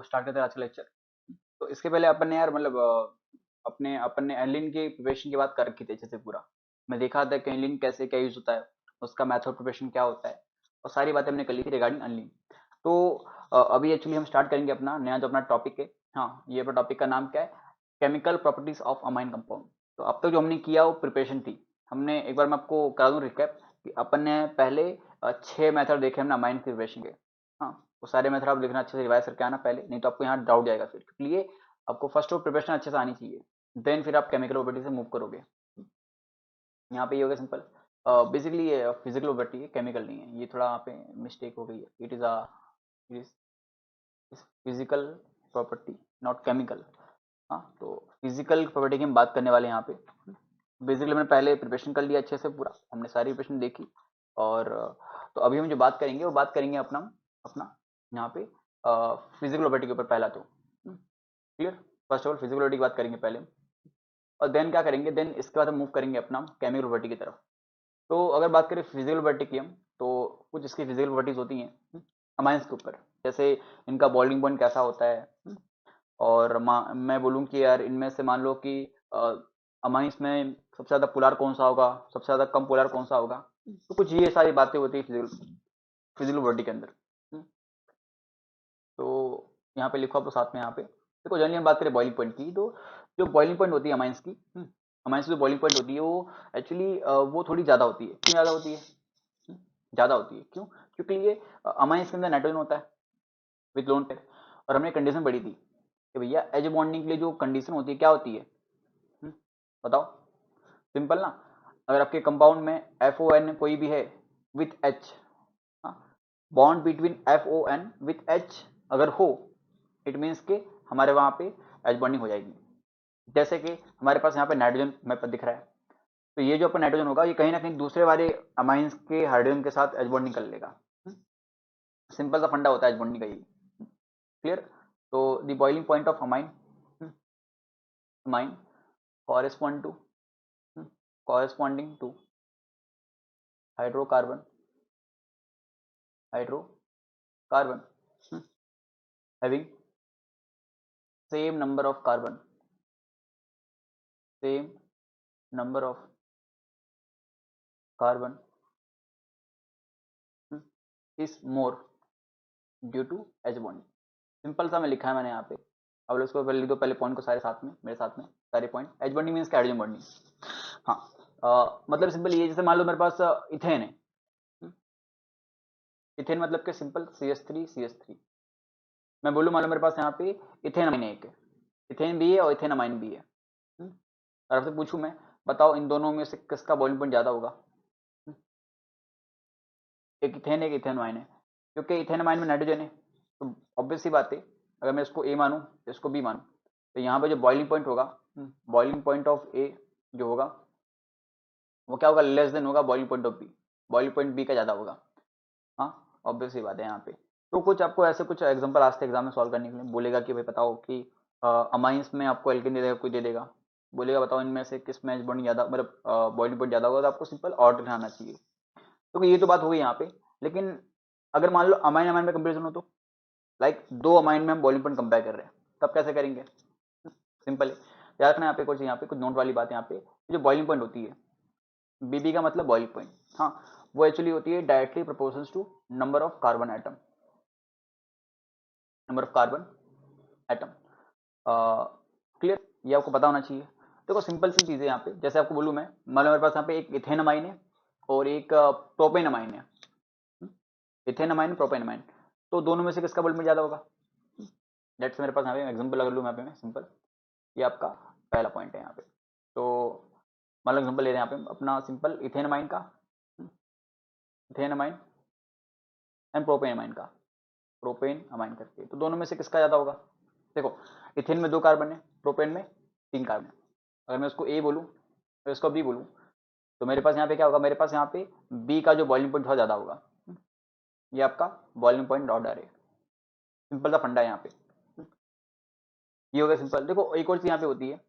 Start करते हैं आज का लेक्चर। तो इसके पहले अपन ने यार मतलब अपन ने एनलिन की प्रिपरेशन की बात कर रखी थी अच्छे से पूरा। मैं देखा था कि एनलिन कैसे क्या यूज होता है, उसका मेथड प्रिपरेशन क्या होता है, और सारी बातें हमने कर ली थी रिगार्डिंग एनलिन। तो अभी एक्चुअली हम स्टार्ट करेंगे अपना नया जो अपना टॉपिक है। हाँ, ये अपना टॉपिक का नाम क्या है? Chemical properties of amine compound. तो अब तक जो हमने किया वो प्रिपरेशन थी। हमने एक बार मैं आपको करा दूं रिकैप कि अपन ने पहले 6 मेथड देखे हमने अमाइन की प्रिपरेशन के। हाँ, वो सारे मेथड आप लिखना अच्छे से रिवाइज करके आना पहले, नहीं तो आपको यहाँ डाउट जाएगा फिर, इसलिए आपको फर्स्ट ऑफ प्रिपरेशन अच्छे से आनी चाहिए। देन फिर आप केमिकल प्रॉपर्टी से मूव करोगे। यहाँ पे ये हो गया सिंपल। बेसिकली ये फिजिकल प्रॉपर्टी है, केमिकल नहीं है। ये थोड़ा यहाँ पे मिस्टेक हो गई है। It is physical property not chemical. हाँ, तो फिजिकल प्रॉपर्टी की हम बात करने वाले हैं यहाँ पे। बेसिकली मैंने पहले प्रिपरेशन कर लिया अच्छे से पूरा, हमने सारी प्रिपरेशन देखी। और तो अभी हम जो बात करेंगे वो बात करेंगे अपना अपना यहाँ पे फिजिकल प्रॉपर्टी के ऊपर पहला तो clear. First of all physical property की बात करेंगे पहले, और देन क्या करेंगे, देन इसके बाद हम मूव करेंगे अपना केमिकल प्रॉपर्टी की तरफ। तो अगर बात करें फिजिकल प्रॉपर्टी की हम, तो कुछ इसकी फिजिकल प्रॉपर्टीज होती हैं अमाइंस के ऊपर। जैसे इनका बॉइलिंग पॉइंट कैसा होता है, और मैं बोलूँ कि यार इनमें से मान लो कि अमाइंस में सबसे ज़्यादा पोलर कौन सा होगा, सबसे ज़्यादा कम पोलर कौन सा होगा। तो कुछ ये सारी बातें होती है फिजिकल फिजिकल बॉडी के अंदर। तो यहाँ पे लिखो आप, तो साथ में यहाँ पे देखो, जनरली हम बात करें बॉइलिंग पॉइंट की, तो जो बॉइलिंग पॉइंट होती है अमाइंस की, अमाइंस की जो बॉइलिंग पॉइंट होती है वो एक्चुअली वो थोड़ी ज़्यादा होती है। क्यों ज़्यादा होती है? ज़्यादा होती है क्यों? क्योंकि ये अमाइंस के अंदर नाइट्रोजन होता है विद लोन पेयर। और हमने कंडीशन पढ़ी थी कि भैया एज बॉन्डिंग के लिए जो कंडीशन होती है क्या होती है? हम्म, बताओ। सिंपल ना, अगर आपके कंपाउंड में FON कोई भी है with H, bond between FON with H अगर हो, इट मीन्स के हमारे वहां पे एच बॉन्डिंग हो जाएगी। जैसे कि हमारे पास यहाँ पे नाइट्रोजन हमें पर दिख रहा है, तो ये जो अपन नाइट्रोजन होगा ये कहीं ना कहीं दूसरे वाले अमाइंस के हाइड्रोजन के साथ एच बॉन्डिंग कर लेगा। सिंपल सा फंडा होता है एच बॉन्डिंग का, ये क्लियर। तो the boiling point of amine amine correspond to corresponding to hydrocarbon hydrocarbon having same number of carbon, same number of carbon is more due to H bond। Simple सा मैं लिखा है मैंने यहाँ पे। अब इसको पहले लिख दो, पहले पॉइंट को सारे साथ में मेरे साथ में सारे point. H bonding means hydrogen bonding. हाँ, मतलब सिंपल ये, जैसे मान लो मेरे पास इथेन है। इथेन मतलब कि सिंपल CH3 मैं बोलूँ, मान लो मेरे पास यहाँ पे इथेन अमाइन है, एक इथेन भी है और इथेन अमाइन भी है। और आपसे पूछूं मैं, बताओ इन दोनों में से किसका बॉइलिंग पॉइंट ज्यादा होगा? एक इथेन एक इथेन अमाइन है, क्योंकि इथेन अमाइन में नाइट्रोजन है। तो ऑब्वियस सी बात है, अगर मैं इसको ए मानूं इसको बी मानूं, तो यहाँ पे जो बॉइलिंग पॉइंट होगा, बॉइलिंग पॉइंट ऑफ ए जो होगा वो क्या होगा? लेस देन होगा boiling point of B. Boiling point B का ज्यादा होगा। हाँ, ऑब्वियस सी बात है यहाँ पे। तो कुछ आपको ऐसे कुछ एग्जांपल आज के एग्जाम में सॉल्व करने के लिए बोलेगा कि भाई बताओ कि अमाइंस में आपको एल्केन दे देगा, कोई दे देगा, बोलेगा बताओ इनमें से किस में बॉन्डिंग ज्यादा, मतलब बॉइलिंग पॉइंट ज्यादा होगा, तो आपको सिंपल ऑर्डर दिखाना चाहिए। तो ये तो बात हो गई यहाँ पे। लेकिन अगर मान लो अमाइन अमाइन में कंपेरिजन हो, तो लाइक दो अमाइन में हम बॉइलिंग पॉइंट कंपेयर कर रहे हैं, तब कैसे करेंगे? सिंपल है, याद रखना यहाँ पे कुछ नोट वाली बात है। यहाँ पे जो बॉइलिंग पॉइंट होती है, BB का मतलब बॉइलिंग पॉइंट, हाँ, वो एक्चुअली होती है directly proportional to number of carbon atom, number of carbon atom. Clear, ये आपको पता होना चाहिए। देखो सिंपल सी चीज़ है यहाँ पे, जैसे आपको बोलूँ मैं, मान लो मेरे पास यहाँ पे एक इथेन अमाइन है और एक प्रोपेन अमाइन है। इथेन अमाइन प्रोपेन अमाइन, तो दोनों में से किसका बॉइलिंग ज़्यादा होगा? लेट्स मेरे पास यहाँ पे एग्जांपल लगा लूँ यहाँ पे मैं सिंपल, ये आपका पहला पॉइंट है यहाँ पे। तो मान लो एग्जांपल ले रहे हैं यहाँ पे अपना सिंपल इथेन अमाइन का, ethane amine and propane amine का, प्रोपेन अमाइन करके, तो दोनों में से किसका ज़्यादा होगा? देखो, इथेन में 2 कार्बन है, प्रोपेन में 3 कार्बन है। अगर मैं उसको ए बोलूँ और इसको बी बोलूँ, तो मेरे पास यहाँ पे क्या होगा? मेरे पास यहाँ पे बी का जो बॉइलिंग पॉइंट थोड़ा ज़्यादा होगा। ये आपका बॉइलिंग पॉइंट ऑर्डर है, सिंपल सा फंडा है यहाँ पे। ये हो गया सिंपल। देखो एक और चीज़ यहाँ पे होती है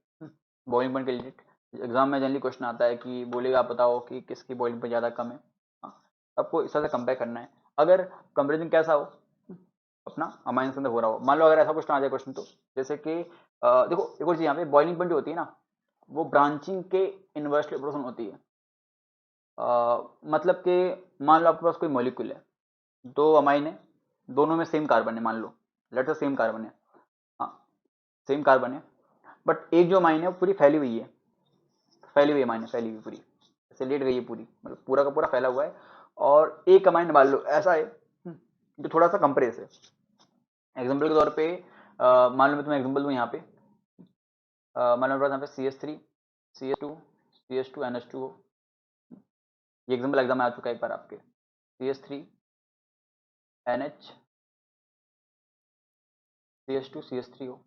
बॉइलिंग पॉइंट के रिलेटेड, एग्जाम में जनरली क्वेश्चन आता है कि बोलेगा आप बताओ कि किसकी बॉइलिंग पॉइंट ज़्यादा कम है। हाँ, आपको इस तरह से कंपेयर करना है। अगर कंपेरिजन कैसा हो, अपना अमाइंस के अंदर हो रहा हो। मान लो अगर ऐसा क्वेश्चन आ जाए क्वेश्चन, तो जैसे कि देखो एक और चीज यहाँ पे, बॉइलिंग पॉइंट जो होती है ना, वो ब्रांचिंग के इन्वर्सली प्रोपोर्शनल होती है। मतलब कि मान लो आपके पास कोई मॉलिक्यूल है, दो अमाइन है, दोनों में सेम कार्बन है, मान लो लेट से सेम कार्बन है, हाँ सेम कार्बन है, बट एक जो अमाइन है वो पूरी फैली हुई है, फैली हुई अमाइन है, फैली हुई पूरी, ऐसे लेट गई है पूरी, मतलब पूरा का पूरा फैला हुआ है। और एक अमाइन मान लो ऐसा है जो थोड़ा सा कंप्रेस है। एग्जाम्पल के तौर पे मान लो मैं तुम्हें एग्जाम्पल दूं यहाँ पे, मान लो मेरे पास यहाँ पे CH3 CH2 CH2 NH2 हो। ये एग्जाम में आ चुका है एक बार आपके, CH3 NH CH2 CH3 हो,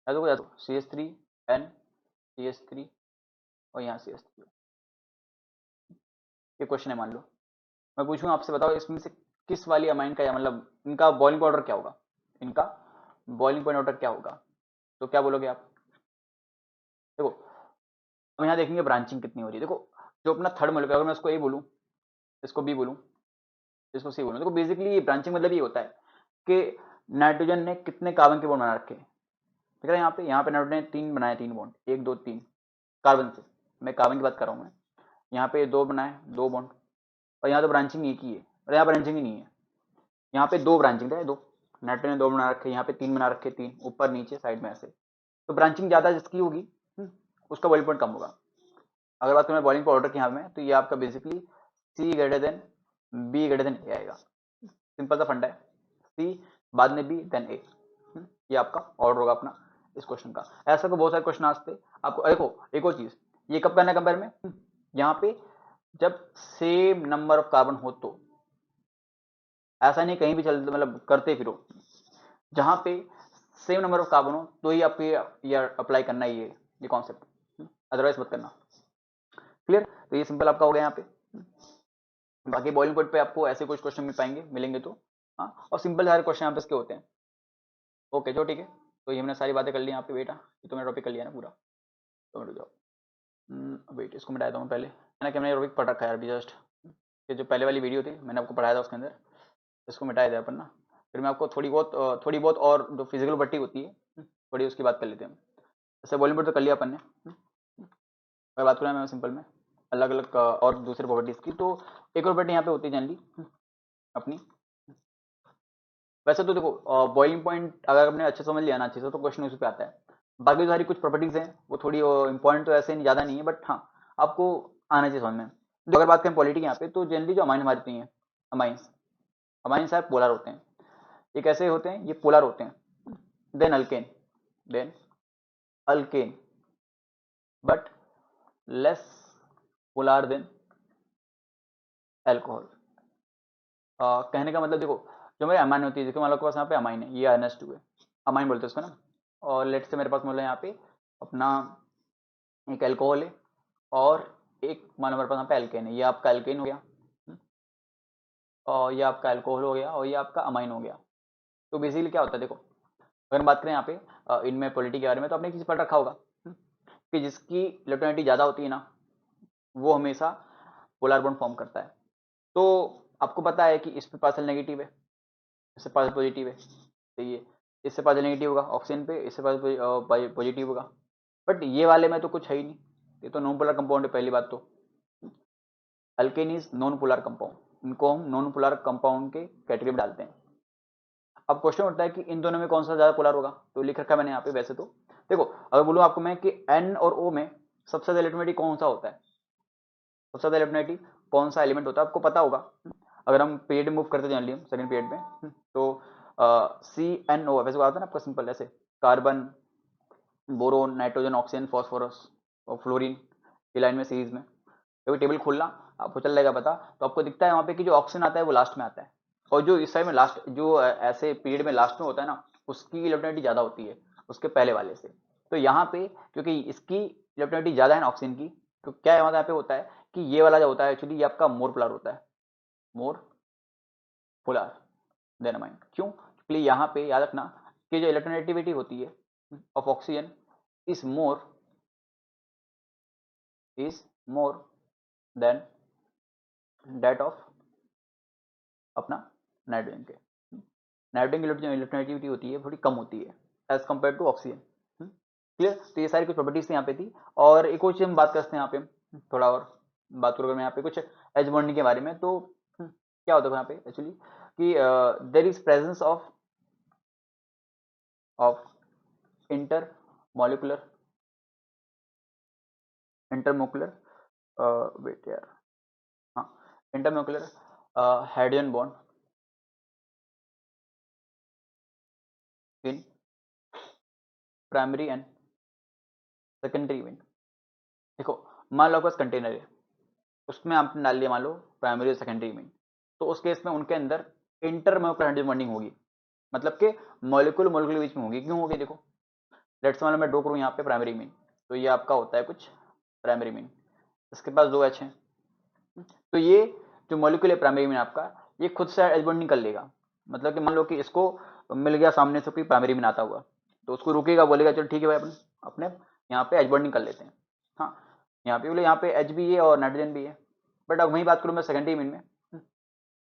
ऐसा हो जाता, CH3 N CH3 और यहाँ CH3 हो। ये क्वेश्चन है, मान लो मैं पूछूं आपसे, बताओ इसमें से किस वाली अमाइन का, या मतलब इनका बॉइलिंग ऑर्डर क्या होगा, इनका बॉइलिंग पॉइंट ऑर्डर क्या होगा, तो क्या बोलोगे आप? देखो हम यहाँ देखेंगे ब्रांचिंग कितनी हो रही है। देखो जो अपना थर्ड मॉलिक्यूल, अगर मैं इसको ए बोलूँ, इसको बी बोलूँ, इसको सी बोलूँ, देखो बेसिकली ब्रांचिंग मतलब ये होता है कि नाइट्रोजन ने कितने कार्बन के बॉन्ड बना रखे हैं। ठीक है, यहाँ पे नाइट्रोजन ने 3 बनाए, 3 बॉन्ड, 1 2 3 कार्बन से, मैं कार्बन की बात कर रहा हूँ मैं। यहाँ पे 2 बनाए, 2 बॉन्ड, और यहाँ तो ब्रांचिंग एक ही है, और यहाँ ब्रांचिंग ही नहीं है। यहाँ पे 2 ब्रांचिंग है, 2 नाइट्रोजन ने 2 बना रखे, यहाँ पे 3 बना रखे, 3 ऊपर नीचे साइड में ऐसे, तो ब्रांचिंग ज्यादा जिसकी होगी उसका बॉइलिंग पॉइंट कम होगा। अगर बात करें बॉइलिंग पॉइंट ऑर्डर की यहाँ में, तो ये आपका basically C greater than B greater than A आएगा। सिंपल सा फंडा है, सी बाद में बी देन ए, ये आपका ऑर्डर होगा अपना इस क्वेश्चन का। ऐसा को बहुत सारे क्वेश्चन आते आपको। देखो एक और चीज, ये कब करना है कंपेयर में, यहाँ पे जब सेम नंबर ऑफ कार्बन हो, तो ऐसा नहीं कहीं भी चल मतलब करते फिरो, जहां पे सेम नंबर ऑफ कार्बन हो तो ही आपको ये अप्लाई करना ही है ये कॉन्सेप्ट, अदरवाइज मत करना। क्लियर? तो ये सिंपल आपका हो गया यहाँ पे। बाकी बॉइलिंग पॉइंट पे आपको ऐसे कुछ क्वेश्चन मिल पाएंगे, मिलेंगे तो हाँ, और सिंपल सारे क्वेश्चन यहाँ पे इसके होते हैं। ओके जो ठीक है, तो ये हमने सारी बातें कर ली यहाँ पे बेटा, ये तो मैंने टॉपिक कर लिया ना पूरा, तो रुक जाओ। वेट इसको मिटा देता हूँ पहले, है ना कि हमने टॉपिक पढ़ रखा है अभी जस्ट, ये जो पहले वाली वीडियो थी मैंने आपको पढ़ाया था उसके अंदर, इसको मिटाया था अपन ना। फिर मैं आपको थोड़ी बहुत और जो फिजिकल बट्टी होती है थोड़ी उसकी बात कर लेते हैं। जैसे बॉइलिंग पॉइंट तो कर लिया अपन ने, मैं बात करूँ मैं सिंपल में अलग अलग और दूसरे प्रॉपर्टीज की, तो एक और प्रॉपर्टी यहाँ पे होती है जनरली अपनी। वैसे तो देखो बॉइलिंग पॉइंट अगर आपने अच्छे समझ लिया ना अच्छे से, तो क्वेश्चन उसी पे आता है। बाकी तो सारी कुछ प्रॉपर्टीज हैं वो थोड़ी इंपॉर्टेंट तो ऐसे नहीं, ज्यादा नहीं है, बट हाँ आपको आना चाहिए समझ में। जो अगर बात करें पॉलिटी की यहाँ पे, तो जनरली जो अमाइन हमारी होती हैं, अमाइंस, अमाइंस है पोलर होते हैं। ये कैसे होते हैं, ये पोलर होते हैं। Then alkane, then alkane, but less polar than alcohol. कहने का मतलब देखो जो मेरे अमाइन होती है, देखो मान लो आपके पास यहाँ पे अमाइन है, ये NH2 है, अमाइन बोलते हैं उसको ना। और लेट से मेरे पास मतलब यहाँ पे अपना एक एल्कोहल है, और एक मान लो मेरे पास यहाँ पे एल्केन है, ये आपका एल्केन हो गया, और ये आपका एल्कोहल हो गया, और ये आपका अमाइन हो गया। तो बेसिकली क्या होता है देखो, अगर हम बात करें यहाँ पे इनमें पॉलिटी के बारे में, तो आपने किसी पढ़ रखा होगा कि जिसकी इलेक्ट्रॉनिटी ज़्यादा होती है ना, वो हमेशा पोलर बॉन्ड फॉर्म करता है। तो आपको पता है कि इस पे पार्शियल नेगेटिव है, इससे पार्शियल पॉजिटिव है, तो ये इससे पार्शियल नेगेटिव होगा ऑक्सीजन पे, इससे पार्शियल पॉजिटिव होगा। बट ये वाले में तो कुछ है ही नहीं, ये तो नॉन पोलर कंपाउंड है पहली बात तो। Alkane is non polar compound, इनको हम नॉन पोलर कंपाउंड के कैटेगरी में डालते हैं। अब क्वेश्चन उठता है कि इन दोनों में कौन सा ज्यादा पोलर होगा, तो लिख रखा है मैंने यहाँ पे। वैसे तो देखो अगर बोलूँ आपको मैं कि N और O में सबसे ज्यादा इलेक्ट्रोनेगेटिव कौन सा होता है, सबसे ज्यादा इलेक्ट्रोनेगेटिव कौन सा एलिमेंट होता है आपको पता होगा। अगर हम पीरियड मूव करते जान लिया सेकंड पीरियड में, तो CNO वैसे आता है ना आपका सिंपल ऐसे, carbon, boron, nitrogen, oxygen, phosphorus और फ्लोरीन, ये लाइन में सीरीज में। कभी टेबल खोलना आपको चल जाएगा पता, तो आपको दिखता है वहाँ पे कि जो ऑक्सीजन आता है वो लास्ट में आता है, और जो इस साइड में लास्ट जो ऐसे पीरियड में लास्ट में होता है ना, उसकी इलेक्ट्रोनेगेटिविटी ज़्यादा होती है उसके पहले वाले से। तो यहाँ पे क्योंकि इसकी इलेक्ट्रोनेगेटिविटी ज़्यादा है ना ऑक्सीजन की, तो क्या यहाँ पे होता है कि ये वाला जो होता है एक्चुअली ये आपका मोर पोलर होता है, मोर पोलर देन अमाइन। क्यों? क्योंकि यहाँ पे याद रखना कि जो इलेक्ट्रोनेगेटिविटी होती है of oxygen is more than that of अपना नाइट्रोजन के। नाइट्रोजन की इलेक्ट्रोनेगेटिविटी होती है थोड़ी कम होती है as compare to oxygen. Clear. तो ये सारी कुछ प्रॉपर्टीज यहाँ पे थी। और एक और चीज हम बात करते हैं यहाँ पे, थोड़ा और बात करूँ मैं यहाँ पे कुछ एच बॉन्डिंग के बारे में, तो क्या होता है यहाँ पे एक्चुअली कि there is presence of intermolecular intermolecular wait यार, हाँ, intermolecular hydrogen bond in primary and secondary event. देखो, मान लो आपके पास कंटेनर है, उसमें आपने डाल लिया मान लो प्राइमरी और सेकेंडरी इवेंट, तो उस केस में उनके अंदर इंटरमोकुलर हाइड्रोजन बॉन्डिंग होगी, मतलब कि मॉलिक्यूल मॉलिक्यूल के बीच में होगी। क्यों होगी? देखो, लेट्स मान लो मैं ड्रॉ करूँ यहाँ पे प्राइमरी मीन, तो ये आपका होता है कुछ प्राइमरी मीन, इसके पास 2 H हैं, तो ये जो मॉलिक्यूल है प्राइमरी मीन आपका, ये खुद से एच बॉन्डिंग कर लेगा। मतलब कि मान लो कि इसको मिल गया सामने से कोई प्राइमरी मीन आता हुआ, तो उसको रुकेगा, बोलेगा चलो ठीक है भाई, अपन अपने यहाँ पे एच बॉन्डिंग कर लेते हैं। हाँ, यहाँ पे बोले यहाँ पे H भी है और नाइट्रोजन भी है। बट अब वही बात करूँ मैं सेकेंडरी मीन में,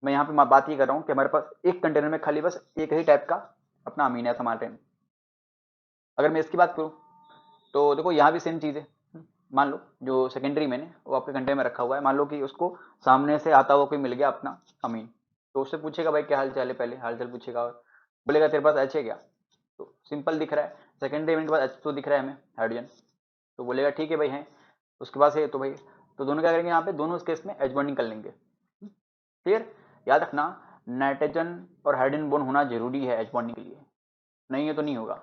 मैं यहाँ पे बात ये कर रहा हूँ कि हमारे पास एक कंटेनर में खाली बस एक ही टाइप का अपना अमीन है समानटेन। अगर मैं इसकी बात करूँ तो देखो यहाँ भी सेम चीज़ है। मान लो जो सेकेंडरी में है वो आपके कंटेनर में रखा हुआ है, मान लो कि उसको सामने से आता हुआ कोई मिल गया अपना अमीन, तो उससे पूछेगा भाई क्या हाल चाल है, पहले हाल चाल पूछेगा और बोलेगा तेरे पास एच है क्या, तो सिंपल दिख रहा है, सेकेंडरी में के पास एच तो दिख रहा है हमें हाइड्रोजन, तो बोलेगा ठीक है भाई है, उसके पास है तो भाई, तो दोनों क्या करेंगे यहाँ पे, दोनों इस केस में एच बॉन्डिंग कर लेंगे। क्लियर। याद रखना, नाइट्रोजन और हाइड्रोजन बॉन्ड होना जरूरी है एच बॉन्डिंग के लिए, नहीं है तो नहीं होगा।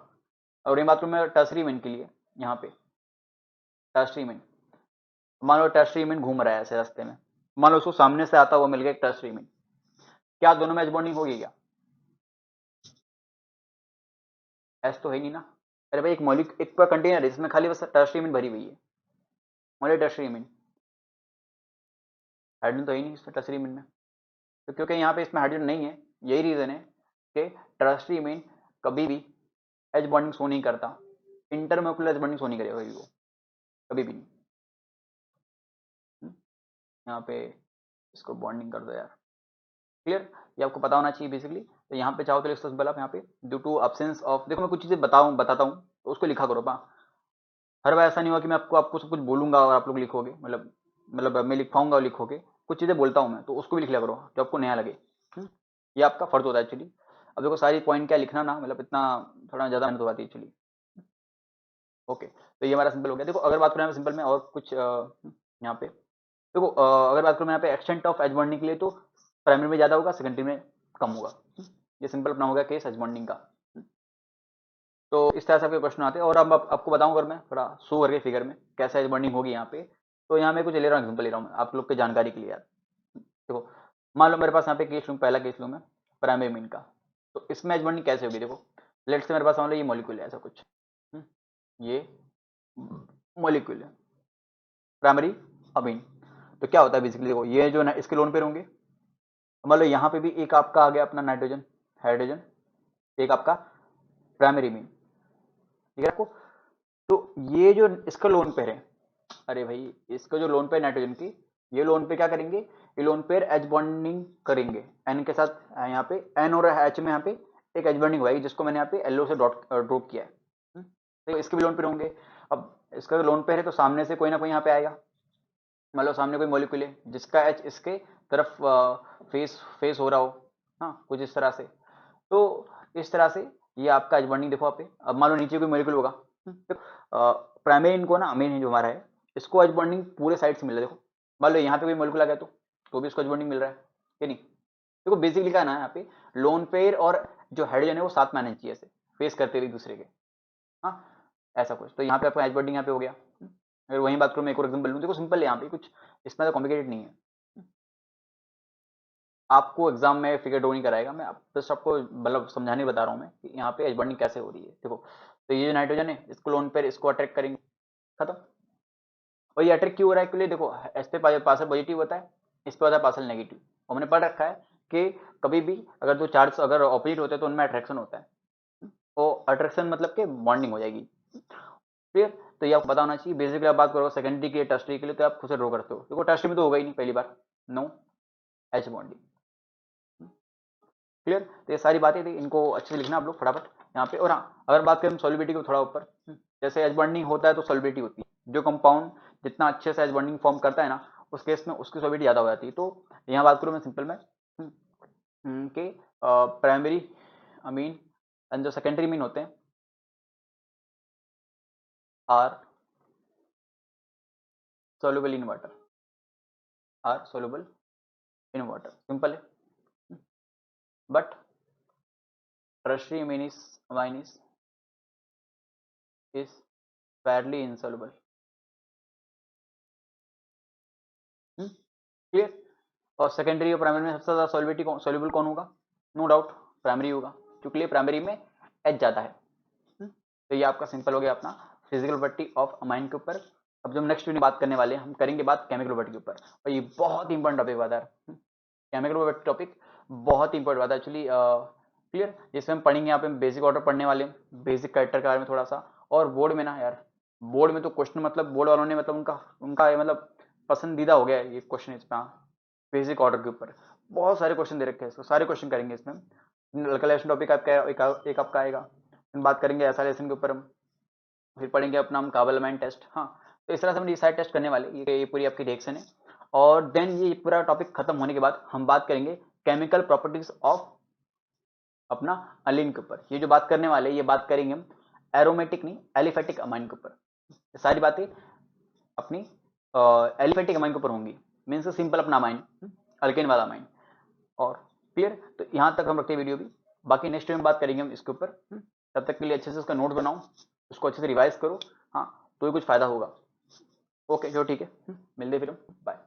और ये बात करूँ मैं टर्सरी मीन के लिए, यहाँ पे टर्सरी मीन, मान लो टर्सरी मीन घूम रहा है ऐसे रास्ते में, मान लो उसको सामने से आता हुआ मिल गया एक टर्सरी मीन, क्या दोनों में एच बॉन्डिंग होगी क्या? एच तो है नहीं ना। अरे भाई, एक पूरा कंटेनर है जिसमें खाली बस टर्सरी मीन भरी हुई है, मान लो टर्सरी मीन, हाइड्रोजन तो है ही नहीं इसमें टर्सरी मीन में, तो क्योंकि यहाँ पे इसमें हाइड्रोजन नहीं है, यही रीजन है कि टर्सरी मीन कभी भी एच बॉन्डिंग शो नहीं करता, इंटरमोकुलर एच बॉन्डिंग शो नहीं करेगा कभी वो, कभी भी नहीं। यहाँ पे इसको बॉन्डिंग कर दो यार। क्लियर। ये आपको पता होना चाहिए बेसिकली। तो यहाँ पे चाहो तो लिख सकते हो आप यहाँ पे ड्यू टू अब्सेंस ऑफ, देखो मैं कुछ चीजें बताता हूँ तो उसको लिखा करो पा, हर बार ऐसा नहीं हुआ कि मैं आपको सब कुछ बोलूंगा और आप लोग लिखोगे, मतलब मैं लिखाऊंगा और लिखोगे, कुछ चीजें बोलता हूँ मैं तो उसको भी लिख लिया करो जो आपको नया लगे। ये आपका फर्ज होता है एक्चुअली। अब देखो सारी पॉइंट क्या लिखना ना, मतलब इतना थोड़ा ज्यादा मेहनत हो जाती है एक्चुअली। ओके, तो ये हमारा सिंपल हो गया। देखो अगर बात करें सिंपल में और कुछ यहाँ पे देखो, अगर बात करूँ मैं यहाँ पे एक्सटेंट ऑफ एच बॉन्डिंग के लिए, तो प्राइमरी में ज्यादा होगा, सेकेंडरी में कम होगा। ये सिंपल अपना हो गया केस एच बॉन्डिंग का। तो इस तरह से आपके प्रश्न आते हैं। और अब आपको बताऊं अगर मैं थोड़ा शो करके फिगर में कैसे एच बॉन्डिंग होगी यहाँ पे, तो यहाँ मैं कुछ ले रहा हूँ, एग्जाम्पल ले रहा हूँ आप लोग की जानकारी के लिए यार। देखो, मान लो मेरे पास यहाँ पे केस लूँ, पहला केस लूँ मैं प्राइमरी मीन का, तो इसमें एच बॉन्डिंग कैसे होगी? देखो लेट से मेरे पास मान लो ये मॉलिक्यूल है ऐसा कुछ, ये मॉलिक्यूल है प्राइमरी अमीन, तो क्या होता है बेसिकली, देखो ये जो है इसके लोन पेयर होंगे, मान लो यहाँ पे भी एक आपका आ गया अपना नाइट्रोजन हाइड्रोजन, एक आपका प्राइमरी मीन, ठीक है आपको। तो ये जो इसका लोन पेयर है, अरे भाई इसका जो लोन पेयर नाइट्रोजन की, ये लोन पेयर क्या करेंगे, ये लोन पेयर एच बॉन्डिंग करेंगे एन के साथ, यहाँ पे एन और एच में यहाँ पे एक एच बॉन्डिंग हुई जिसको मैंने यहाँ पे येलो से डॉट ड्रॉप किया है। तो इसके भी लोन पेयर होंगे। अब इसका जो लोन पेयर है तो सामने से कोई ना कोई यहाँ पे आएगा, मान लो सामने कोई मॉलिक्यूल है जिसका एच इसके तरफ फेस फेस हो रहा हो, हाँ कुछ इस तरह से, तो इस तरह से ये आपका एच बॉन्डिंग देखो आप पे। अब मान लो नीचे कोई मॉलिक्यूल होगा, प्राइमरी इनको ना अमीन जो हमारा है, इसको एच बॉन्डिंग पूरे साइड से मिल रहा है। देखो मान लो यहाँ पे कोई मॉलिक्यूल आ गया तो भी इसको एच बॉन्डिंग मिल रहा है कि नहीं? देखो बेसिकली क्या है ना, यहाँ पे लोन पेयर और जो हाइड्रोजन है वो साथ में आने चाहिए ऐसे फेस करते हुए दूसरे के, हाँ ऐसा कुछ। तो यहाँ पे आपका एच बॉन्डिंग यहाँ पे हो गया। अगर वही बात करूँ मैं एक और एग्जाम्पल लूँ, देखो सिंपल है यहाँ पे, कुछ इसमें तो कॉम्प्लिकेटेड नहीं है, आपको एग्जाम में फिगर ड्रॉ नहीं कराएगा, मैं बस आपको मतलब समझाने बता रहा हूँ मैं कि यहाँ पे एच बॉन्डिंग कैसे हो रही है। देखो, तो ये जो नाइट्रोजन है इसको लोन पेयर इसको अट्रैक्ट करेंगे, खत्म। और ये अट्रैक्ट क्यों हो रहा है एक्चुअली, देखो एस पे पार्सल पॉजिटिव होता है, इस पे होता है पार्सल नेगेटिव, और मैंने पढ़ रखा है कि कभी भी अगर दो चार्ज अगर ऑपोजिट होते हैं तो उनमें अट्रैक्शन होता है, वो अट्रैक्शन मतलब कि बॉन्डिंग हो जाएगी। क्लियर। तो ये आपको पता होना चाहिए। बेसिकली आप बात करो सेकेंडरी के लिए टर्सरी के लिए, तो आप खुद से ड्रॉ करते हो, देखो टर्सरी में तो होगा ही नहीं पहली बार, नो एच बॉन्डिंग। क्लियर। तो ये सारी बातें थी, इनको अच्छे से लिखना आप लोग फटाफट यहाँ पे। और हाँ, अगर बात करें सॉल्युबिलिटी को थोड़ा ऊपर, जैसे एज बॉन्डिंग होता है तो सॉल्युबिलिटी होती है। जो कंपाउंड जितना अच्छे से एज बॉन्डिंग फॉर्म करता है ना, उस केस में उसकी सॉल्युबिलिटी ज़्यादा हो जाती है। तो यहाँ बात करूँ मैं सिंपल में कि प्राइमरी अमीन एंड जो सेकेंडरी अमीन होते हैं are soluble in water, are soluble in water, simple है। But tertiary amine is badly insoluble, clear. और सेकेंडरी और प्राइमरी में सबसे ज्यादा सॉल्युबिलिटी सॉल्युबल कौन होगा? नो डाउट प्राइमरी होगा, क्योंकि प्राइमरी में एच ज्यादा है। तो ये आपका सिंपल हो गया अपना फिजिकल प्रॉपर्टी ऑफ अमाइन के ऊपर। अब जो हम नेक्स्ट वीडियो में बात करने वाले हैं, हम करेंगे बात केमिकल प्रॉपर्टी के ऊपर, और ये बहुत ही इंपॉर्टेंट टॉपिक बात है। केमिकल प्रॉपर्टी टॉपिक बहुत ही इंपॉर्टेंट बात है एक्चुअली, क्लियर। जिसमें हम पढ़ेंगे यहाँ पे बेसिक ऑर्डर पढ़ने वाले हैं, बेसिक कैरेक्टर के बारे में थोड़ा सा। और बोर्ड में ना यार, बोर्ड में तो क्वेश्चन मतलब बोर्ड वालों ने मतलब उनका उनका ये मतलब पसंदीदा हो गया है ये क्वेश्चन इसमें। बेसिक ऑर्डर के ऊपर बहुत सारे क्वेश्चन दे रखे हैं, इसको सारे क्वेश्चन करेंगे इसमें। लोकलाइजेशन टॉपिक आपका एक आपका आएगा, फिर बात करेंगे एसआर लेसन के ऊपर हम, फिर पढ़ेंगे अपना हम काबलमैन टेस्ट। हाँ, तो इस तरह से हम ये सारे टेस्ट करने वाले, ये पूरी आपकी रिएक्शन है। और देन ये पूरा टॉपिक खत्म होने के बाद हम बात करेंगे केमिकल प्रॉपर्टीज ऑफ अपना अलीन के ऊपर। ये जो बात करने वाले ये बात करेंगे हम एरोमेटिक नहीं एलिफेटिक अमाइन के ऊपर। सारी बातें अपनी एलिफेटिक अमाइन के ऊपर होंगी, मीन्स सिंपल अपना अमाइन, अल्केन वाला अमाइन। और क्लियर, तो यहाँ तक हम रखते हैं वीडियो भी, बाकी नेक्स्ट टाइम बात करेंगे हम इसके ऊपर। तब तक के लिए अच्छे से उसका नोट बनाओ, उसको अच्छे से रिवाइज करो, हाँ, तो ही कुछ फायदा होगा। ओके, चलो ठीक है, मिलते फिर, बाय।